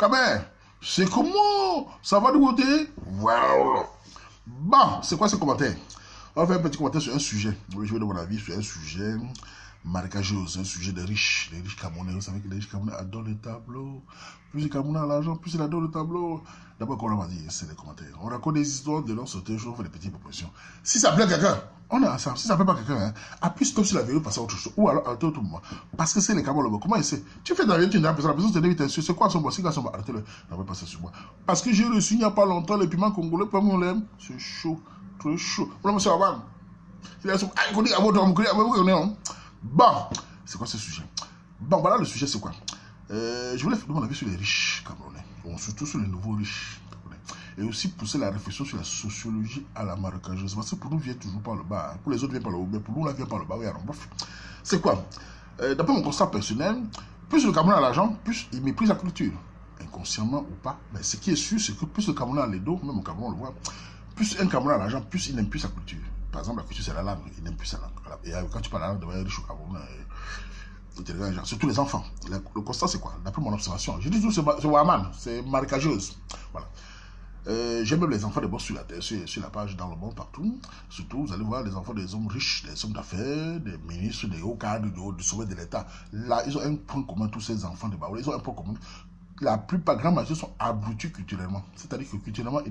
Camer, c'est comment? Ça va de côté? Wow. Bon, c'est quoi ce commentaire? On va faire un petit commentaire sur un sujet. Je vais de mon avis sur un sujet marécageux, un sujet des riches Camerounais. Vous savez que les riches Camerounais adorent les tableaux. Plus les Camerounais ont l'argent, plus ils adorent le tableau. D'abord, comme on va dire, c'est les commentaires. On raconte des histoires de l'autre côté, on fait des petites propositions. Si ça plaît à quelqu'un, on est ensemble. Si ça plaît pas à quelqu'un, appuie stop sur la vidéo, passe à autre chose. Ou alors, arrêtez tout le monde. Parce que c'est les Camerounais. Comment il sait? Tu fais ta vidéo, tu dis, la personne te dit, c'est quoi son bois? C'est quoi son bois? Arrêtez-le. On va passer sur moi. Parce que j'ai reçu il n'y a pas longtemps les piments congolais, pas mon l'aime. C'est chaud. Très chaud. Bon, monsieur Aban. Bon, c'est quoi ce sujet? Bon, voilà le sujet, c'est quoi? Je voulais faire mon avis sur les riches camerounais, bon, surtout sur les nouveaux riches camerounais, et aussi pousser la réflexion sur la sociologie à la marécageuse, parce que pour nous, vient toujours par le bas, pour les autres, vient par le haut, mais pour nous, là, vient par le bas. Oui, alors, bref. C'est quoi? D'après mon constat personnel, plus le Cameroun a l'argent, plus il méprise la culture, inconsciemment ou pas. Mais ce qui est sûr, c'est que plus le Cameroun a les dos, même au Cameroun, on le voit, plus un Cameroun a l'argent, plus il n'aime plus sa culture. Par exemple, la culture, c'est la langue. Il n'aime plus sa langue. Et quand tu parles la langue de manière riche au Cameroun, surtout les enfants. Le constat, c'est quoi? D'après mon observation, je dis tout, c'est Waman, c'est marécageuse. Voilà. J'aime même les enfants des boss sur la page, dans le monde, partout. Surtout, vous allez voir les enfants des hommes riches, des hommes d'affaires, des ministres, des hauts cadres, du sommet de l'État. Là, ils ont un point commun, tous ces enfants de Baoulé. Ils ont un point commun. La plupart, grande majorité, sont abrutis culturellement. C'est-à-dire que culturellement,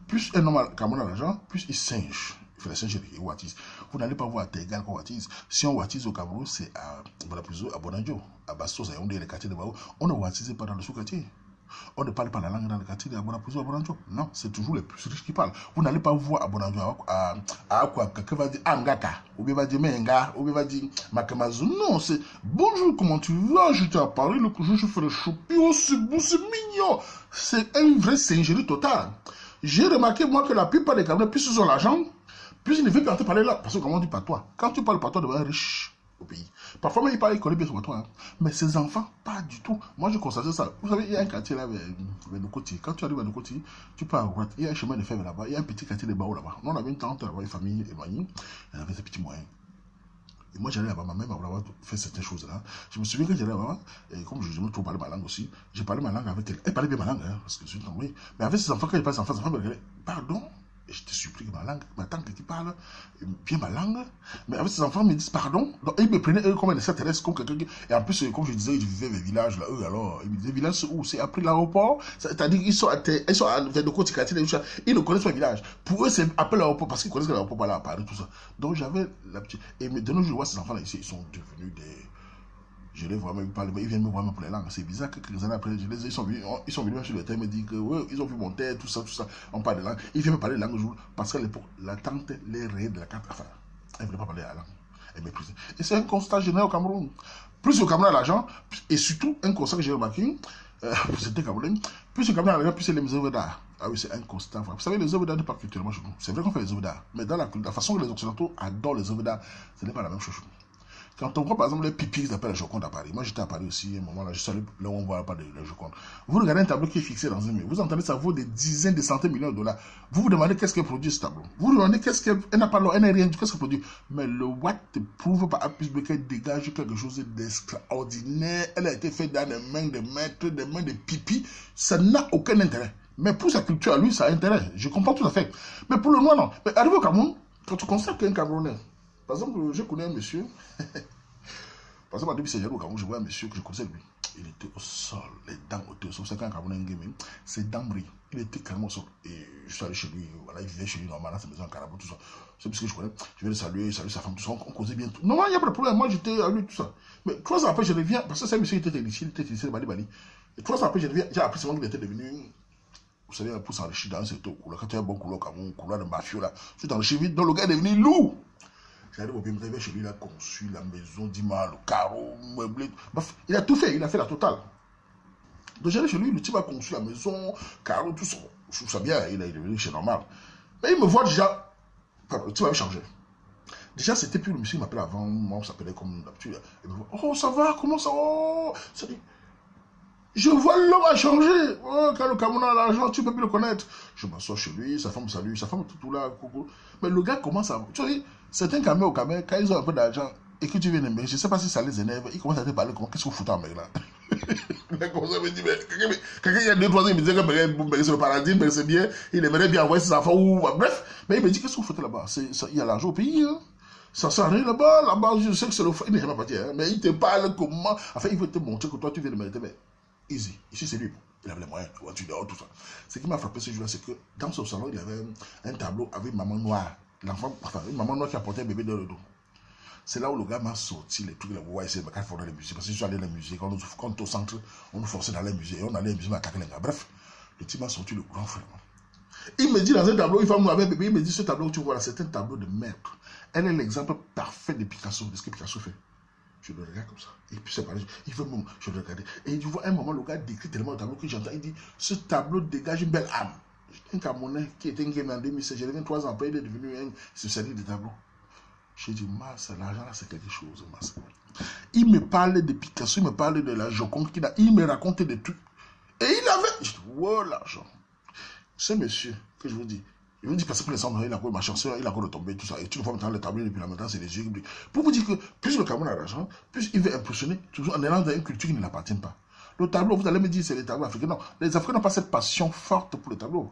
plus un homme Cameroun a l'argent, plus il singe. Il fait la singerie, il watise. Vous n'allez pas voir Tégal qu'on watise. Si on watise au Cameroun, c'est à Bonadjo, à Bastos, à Yaoundé, les quartiers de Bao. On ne watise pas dans le sous-quartier. On ne parle pas la langue dans le quartier de Bonapouzo, à Bonadjo. Non, c'est toujours les plus riches qui parlent. Vous n'allez pas voir à Bonadjo, à quoi, quelqu'un va dire Angaka, ou bien va dire Menga, ou bien va dire Makamazu. Non, c'est bonjour, comment tu vas? Je t'ai parlé, le jour je ferai choupi, oh c'est beau, c'est mignon. C'est une vraie singerie totale. J'ai remarqué, moi, que la plupart des Camerounais, plus ils ont l'argent, plus ils ne veulent pas parler là. Parce que, comment on dit patois? Quand tu parles patois devant un riche au pays, parfois même il parle, il connaît bien son patois. Hein. Mais ces enfants, pas du tout. Moi, je constate ça. Vous savez, il y a un quartier là, vers nos côtés. Quand tu arrives à nos côtés, tu pars à droite. Il y a un chemin de fer là-bas. Il y a un petit quartier de Bao là-bas. Nous, on avait une tante là-bas, une famille éloignée. Elle avait ses petits moyens. Et moi, j'allais là-bas, ma mère m'a fait certaines choses-là. Je me souviens que j'allais là-bas, et comme je me trouve parler ma langue aussi, j'ai parlé ma langue avec elle. Elle parlait bien ma langue, hein, parce que je suis tombé. Mais avec ses enfants, quand il passe ses enfants me regardaient, pardon, et je te supplie que ma tante qui parle bien ma langue, mais avec ses enfants, ils me disent pardon. Donc, ils me prenaient eux comme un extraterrestre, comme quelqu'un qui... Et en plus, comme je disais, ils vivaient dans les villages, là, eux, alors, ils me disaient, village où? C'est après l'aéroport. C'est-à-dire qu'ils sont vers de côté quartier, ils ne connaissent pas le village. Pour eux, c'est après l'aéroport, parce qu'ils connaissent que l'aéroport, là, à Paris, tout ça. Donc, j'avais la petite... Et de nos jours, je vois ces enfants-là ici, ils sont devenus des... Je les vois même parler, mais ils viennent me voir même pour les langues. C'est bizarre que quelques années après, ils sont venus même sur le terrain, me disent que ouais, ils ont vu mon terre, tout ça, on parle de langue. Ils viennent me parler de langue jour, parce qu'à l'époque, la tante les rayait de la carte. Enfin, elle ne voulait pas parler la langue. Elle méprisait. Et c'est un constat général au Cameroun. Plus le Cameroun a l'argent, et surtout, un constat que j'ai remarqué, c'était Cameroun, plus le Cameroun a l'argent, plus c'est les œuvres d'art. Ah oui, c'est un constat. Vous savez, les œuvres d'art ne pas culturellement chez nous. C'est vrai qu'on fait les œuvres d'art, mais dans la façon que les Occidentaux adorent les œuvres d'art, ce n'est pas la même chose. Quand on voit par exemple les pipis qu'ils appellent la Joconde à Paris, moi j'étais à Paris aussi, à un moment là, je savais là où on voit pas de la Joconde. Vous regardez un tableau qui est fixé dans un mur, vous entendez ça vaut des dizaines, des centaines de millions de dollars. Vous vous demandez qu'est-ce qu'elle produit ce tableau. Vous vous demandez qu'est-ce qu'elle n'a pas elle n'a rien, qu'est-ce qu'elle produit. Mais le Watt prouve par A plus B qu'elle dégage quelque chose d'extraordinaire. Elle a été faite dans les mains de maîtres, des mains de pipis. Ça n'a aucun intérêt. Mais pour sa culture, à lui, ça a intérêt. Je comprends tout à fait. Mais pour le noir, non. Mais arrivé au Cameroun, quand tu constates qu'un Camerounais, par exemple, je connais un monsieur. Par exemple, en 2016, au Cameroun, je vois un monsieur que je connaissais lui. Il était au sol, les dents au sol. C'est quand un Camerounais gaming, ses dents brillent. Il était carrément au sol. Et je suis allé chez lui, voilà, il vivait chez lui normalement, dans sa maison en Carabou, tout ça. C'est parce que je connais. Je viens de saluer sa femme, tout ça. On causait bien tout. Non, il n'y a pas de problème. Moi, j'étais à lui, tout ça. Mais 3 ans après, je reviens, parce que c'est un monsieur qui était ici, il était ici, de Bali. Et 3 ans après, je reviens, j'ai appris seulement qu'il était devenu. Vous savez, pour s'enrichir dans un secteur couleur. Quand tu as un bon couleur comme un couleur de mafieux, là, tu t'enrichis vite. Donc le gars est devenu loup. J'arrive au pays, chez lui, il a conçu la maison, dis-moi, le carreau, meublé. Bref, il a tout fait, il a fait la totale. Donc j'arrive chez lui, le type a conçu la maison, carreau, tout ça. Je trouve ça bien, il est devenu chez normal. Mais il me voit déjà, le type avait changé. Déjà, c'était plus le monsieur qui m'appelait avant, moi on s'appelait comme d'habitude. Il me voit, oh ça va, comment ça va? Ça dit, je vois l'homme a changé. Oh, quand le Cameroun a l'argent, tu peux plus le connaître. Je m'assois chez lui, sa femme me salue, sa femme tout là, coucou. Mais le gars commence à... Tu vois, certains Camerounais au Cameroun, quand ils ont un peu d'argent et que tu viens de me, je ne sais pas si ça les énerve, ils commencent à te parler comment, qu'est-ce que vous foutez en mec là? Mais comme ça, me dit, mais quelqu'un il y a 2-3 ans, il me disait que c'est le paradis, mais c'est bien, il aimerait bien envoyer ses enfants, ou bref. Mais il me dit, qu'est-ce que vous faites là-bas? Il y a l'argent au pays, hein. Ça sert à rien là-bas, je sais que c'est le fait, il n'est jamais parti, hein. Mais il te parle comment, enfin, il veut te montrer que toi, tu viens de mériter, mais easy. Ici, c'est lui. Il avait les moyens, tu dehors, tout ça. Ce qui m'a frappé ce jour-là, c'est que dans son salon, il y avait un tableau avec maman noire. L'enfant, enfin, une maman noire qui apportait un bébé dans le dos. C'est là où le gars m'a sorti les trucs, les voix, c'est quand il faut dans les musées. Parce que je suis allé dans les musées, quand on est au centre, on nous forçait dans les musées, on allait aux musées, on attaquait les gars. Bref, le type m'a sorti le grand frère. Il me dit dans un tableau, il va nous avec un bébé, il me dit ce tableau que tu vois là, c'est un tableau de maître. Elle est l'exemple parfait de Picasso, de ce que Picasso fait. Je le regarde comme ça. Et puis c'est pareil, il veut même, je le regarde. Et tu vois, à un moment, le gars décrit tellement le tableau que j'entends, il dit, ce tableau dégage une belle âme. Un Camerounais qui était un game en 2016, j'ai revenu 3 ans après, il est devenu un spécialiste de tableau. J'ai dit, Massa, l'argent là, c'est quelque chose, Massa. Il me parle de Picasso, il me parle de la Joconde qu'il a, il me racontait des trucs. Et il avait, je dis, wow, l'argent. Ce monsieur, que je vous dis, il me dit, parce que les enfants, il a encore ma chance, il a encore tombé, tout ça. Et tu le vois maintenant, le tableau, depuis la matin, c'est les yeux qui brillent. Pour vous dire que plus le Cameroun a l'argent, plus il veut impressionner, toujours en allant dans une culture qui ne l'appartient pas. Le tableau, vous allez me dire, c'est les tableaux africains. Non, les Africains n'ont pas cette passion forte pour le tableau.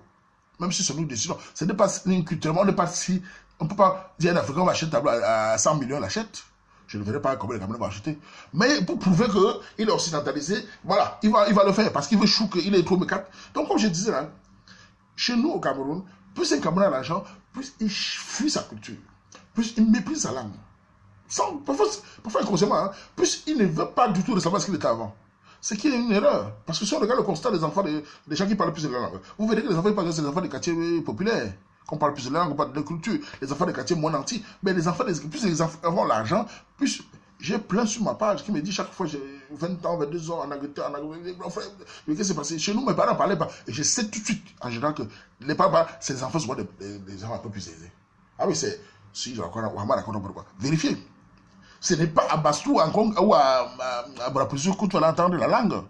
Même si c'est nous décidons. Ce n'est pas une culture, on n'est pas si. On ne peut pas dire un Africain va acheter un tableau à 100 millions, l'achète. Je ne verrai pas combien les Camerounais vont acheter. Mais pour prouver qu'il est occidentalisé, voilà, il va le faire parce qu'il veut chou qu'il est trop mécanique. Donc, comme je disais là, chez nous au Cameroun, plus un Camerounais a l'argent, plus il fuit sa culture, plus il méprise sa langue. Parfois inconsciemment, hein, plus il ne veut pas du tout ressembler à ce qu'il était avant. C'est qu'il y a une erreur. Parce que si on regarde le constat des enfants, des gens qui parlent plus de la langue, vous verrez que les enfants, par exemple, c'est les enfants des quartiers populaires. Qu'on parle plus de la langue, on parle de la culture. Les enfants des quartiers moins nantis. Mais les enfants, plus les enfants ont l'argent, plus j'ai plein sur ma page qui me dit chaque fois, j'ai 20 ans, 22 ans en Angleterre, qu'est-ce qui s'est passé? Chez nous, mes parents ne parlaient pas. Et je sais tout de suite, en général, que les parents, c'est les enfants souvent des enfants un peu plus aisés. Ah oui, c'est, si je raconte, pourquoi. Vérifiez. Ce n'est pas à Bastou ou à Brapoussou que tu vas entendre la langue.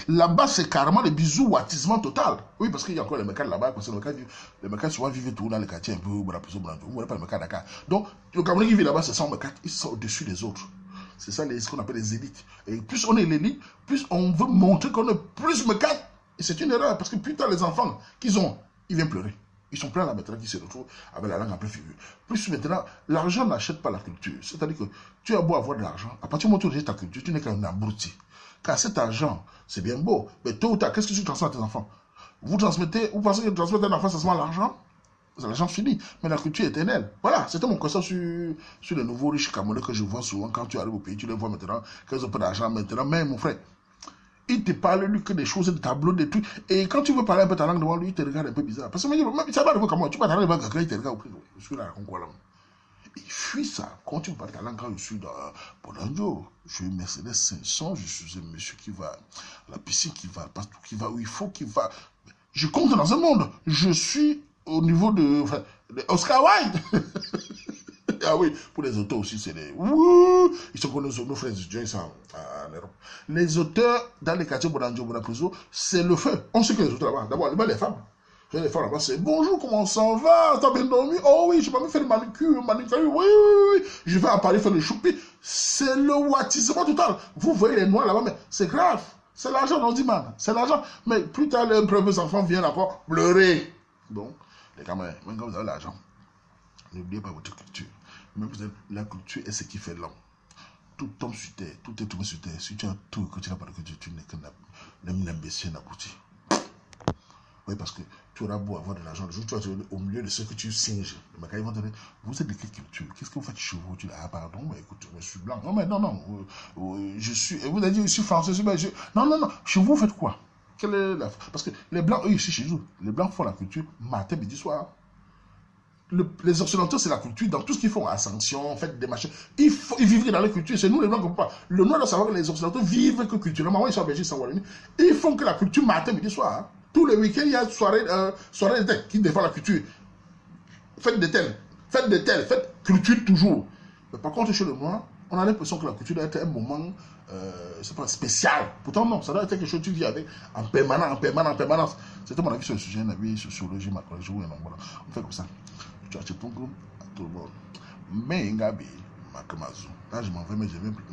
Là-bas, c'est carrément le bisou ouatisement total. Oui, parce qu'il y a encore les mécans là-bas, parce que les mécans souvent vivent tout dans les quartiers un peu Brapoussou, Brapoussou, on n'a pas les mécans à Dakar. Donc, le Camerounais qui vit là-bas, c'est 100 mécans, ils sont au-dessus des autres. C'est ça ce qu'on appelle les élites. Et plus on est l'élite, plus on veut montrer qu'on est plus mécans. Et c'est une erreur, parce que putain, les enfants qu'ils ont, ils viennent pleurer. Ils sont pleins là maintenant qui se retrouvent avec la langue en pleine figure. Plus maintenant, l'argent n'achète pas la culture. C'est-à-dire que tu as beau avoir de l'argent, à partir du moment où tu rejettes ta culture, tu n'es qu'un abruti. Car cet argent, c'est bien beau, mais tôt ou tard, qu'est-ce que tu transmets à tes enfants? Vous pensez que transmettre à un enfant, c'est seulement l'argent? C'est l'argent fini, mais la culture est éternelle. Voilà, c'était mon constat sur les nouveaux riches Camerounais que je vois souvent quand tu arrives au pays, tu les vois maintenant, qu'ils ont peu d'argent maintenant, mais mon frère, il te parle lui que des choses, des tableaux, des trucs. Et quand tu veux parler un peu ta langue devant lui, il te regarde un peu bizarre. Parce que même ça va arriver comme moi. Tu vas parler devant quelqu'un, il te regarde. Je suis là, quoi là. Il fuit ça. Quand tu parles ta langue, quand je suis dans Bonanjo, je suis Mercedes 500, je suis un monsieur qui va à la piscine, qui va partout, qui va où il faut, qui va. Je compte dans un monde. Je suis au niveau de Oscar Wilde. Ah oui, pour les auteurs aussi, c'est des... Ouh, ils sont connus, nos frères étudiants, ils sont en Europe. Les auteurs, dans les quartiers Bonanjo, Bonapriso, c'est le feu. On sait que les auteurs là-bas, d'abord, les femmes. Les femmes là-bas, c'est bonjour, comment ça va? T'as bien dormi? Oh oui, je vais me faire le manucure, oui. Je vais à Paris faire le choupi. C'est le wattisement total. Vous voyez les noirs là-bas, mais c'est grave. C'est l'argent, on dit, man. C'est l'argent. Mais plus tard, les premiers enfants viennent encore pleurer. Donc, les camarades, même quand vous avez l'argent, n'oubliez pas votre culture. Même la culture est ce qui fait l'homme. Tout homme sur terre, tout être humain sur terre. Si tu as tout que tu n'as pas de culture, tu n'es qu'un imbécile abouti. Oui, parce que tu auras beau avoir de l'argent, le jour où tu vas te au milieu de ce que tu singes, ils vont te dire, vous êtes de quelle culture? Qu'est-ce que vous faites chez vous? Tu dis, ah pardon, mais écoute, je suis blanc. Non, mais non, je suis, vous avez dit, je suis français, non, chez vous, vous faites quoi? Quelle est la... Parce que les blancs, eux, ici, chez nous, les blancs font la culture matin, midi, soir. Les Occidentaux, c'est la culture dans tout ce qu'ils font, ascension, fête des machins. Ils vivent dans la culture, c'est nous les Blancs qui ne pas. Le Noir doit savoir que les Occidentaux vivent que culturellement. Moi, ils sont en Belgique, ils sont en Wallonie. Ils font que la culture matin, midi, soir. Hein. Tous les week-ends, il y a soirée de tel qui défend la culture. Fête de tel, fête culture toujours. Mais par contre, chez le Noir, on a l'impression que la culture doit être un moment c'est pas spécial. Pourtant, non, ça doit être quelque chose que tu vis avec en permanence. C'était mon avis sur le sujet, un avis sociologie, macrologie, on fait comme ça. Tu as acheté ton groupe, tout le monde. Mais Ngabi, Makamazu. Là, je m'en vais, mais je vais plus.